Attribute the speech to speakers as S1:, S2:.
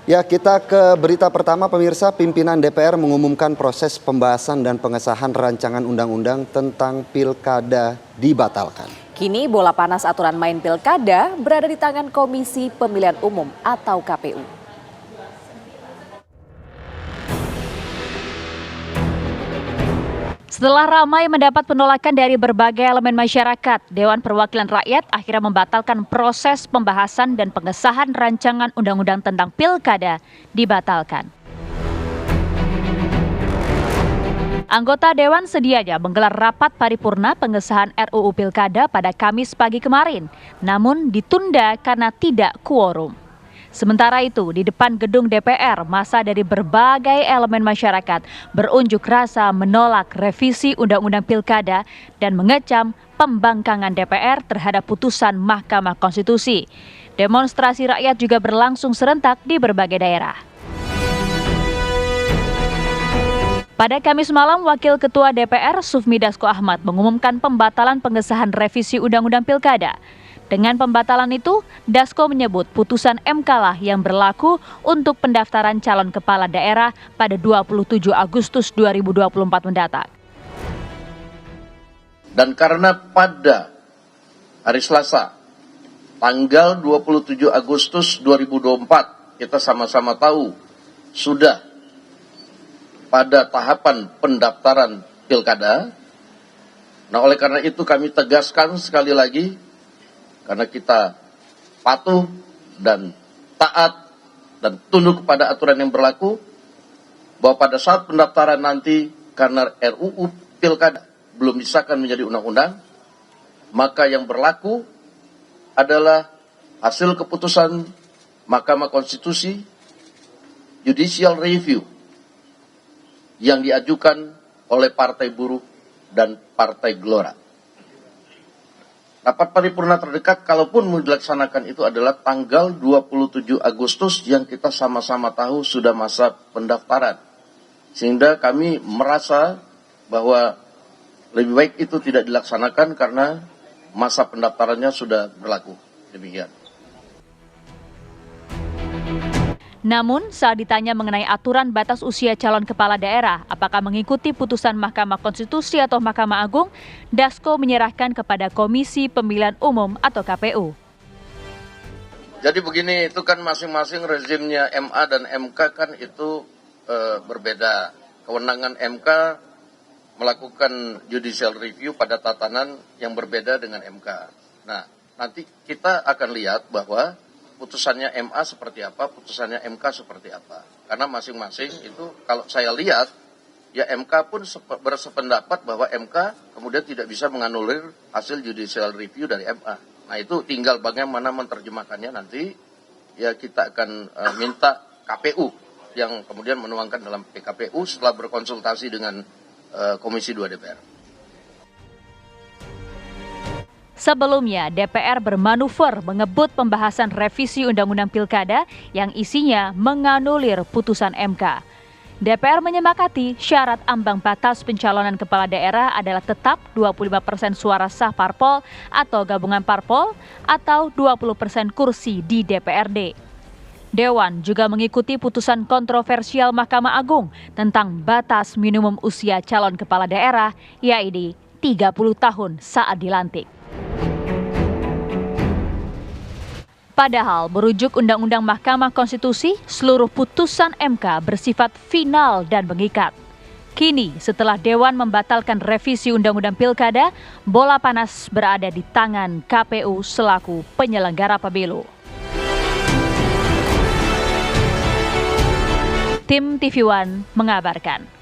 S1: Ya, kita ke berita pertama pemirsa. Pimpinan DPR mengumumkan proses pembahasan dan pengesahan rancangan undang-undang tentang pilkada dibatalkan.
S2: Kini bola panas aturan main pilkada berada di tangan Komisi Pemilihan Umum atau KPU.
S3: Setelah ramai mendapat penolakan dari berbagai elemen masyarakat, Dewan Perwakilan Rakyat akhirnya membatalkan proses pembahasan dan pengesahan rancangan undang-undang tentang pilkada dibatalkan. Anggota Dewan sedianya menggelar rapat paripurna pengesahan RUU Pilkada pada Kamis pagi kemarin, namun ditunda karena tidak quorum. Sementara itu, di depan gedung DPR, massa dari berbagai elemen masyarakat berunjuk rasa menolak revisi Undang-Undang Pilkada dan mengecam pembangkangan DPR terhadap putusan Mahkamah Konstitusi. Demonstrasi rakyat juga berlangsung serentak di berbagai daerah. Pada Kamis malam, Wakil Ketua DPR Sufmi Dasko Ahmad mengumumkan pembatalan pengesahan revisi Undang-Undang Pilkada. Dengan pembatalan itu, Dasko menyebut putusan MK lah yang berlaku untuk pendaftaran calon kepala daerah pada 27 Agustus 2024 mendatang.
S4: Dan karena pada hari Selasa, tanggal 27 Agustus 2024, kita sama-sama tahu sudah pada tahapan pendaftaran pilkada. Nah, oleh karena itu kami tegaskan sekali lagi, karena kita patuh dan taat dan tunduk kepada aturan yang berlaku, bahwa pada saat pendaftaran nanti karena RUU Pilkada belum disahkan menjadi undang-undang, maka yang berlaku adalah hasil keputusan Mahkamah Konstitusi Judicial Review yang diajukan oleh Partai Buruh dan Partai Gelora. Rapat paripurna terdekat kalaupun mau dilaksanakan itu adalah tanggal 27 Agustus yang kita sama-sama tahu sudah masa pendaftaran. Sehingga kami merasa bahwa lebih baik itu tidak dilaksanakan karena masa pendaftarannya sudah berlaku. Demikian.
S3: Namun, saat ditanya mengenai aturan batas usia calon kepala daerah, apakah mengikuti putusan Mahkamah Konstitusi atau Mahkamah Agung, Dasko menyerahkan kepada Komisi Pemilihan Umum atau KPU.
S4: Jadi begini, itu kan masing-masing rezimnya MA dan MK kan itu berbeda. Kewenangan MK melakukan judicial review pada tatanan yang berbeda dengan MK. Nah, nanti kita akan lihat bahwa putusannya MA seperti apa, putusannya MK seperti apa. Karena masing-masing itu kalau saya lihat, ya MK pun bersependapat bahwa MK kemudian tidak bisa menganulir hasil judicial review dari MA. Nah itu tinggal bagaimana menerjemahkannya nanti, ya kita akan minta KPU yang kemudian menuangkan dalam PKPU setelah berkonsultasi dengan Komisi 2 DPR.
S3: Sebelumnya, DPR bermanuver mengebut pembahasan revisi Undang-Undang Pilkada yang isinya menganulir putusan MK. DPR menyepakati syarat ambang batas pencalonan kepala daerah adalah tetap 25% suara sah parpol atau gabungan parpol atau 20% kursi di DPRD. Dewan juga mengikuti putusan kontroversial Mahkamah Agung tentang batas minimum usia calon kepala daerah, yaitu 30 tahun saat dilantik. Padahal merujuk Undang-Undang Mahkamah Konstitusi, seluruh putusan MK bersifat final dan mengikat. Kini, setelah Dewan membatalkan revisi Undang-Undang Pilkada, bola panas berada di tangan KPU selaku penyelenggara pemilu. Tim TV One mengabarkan.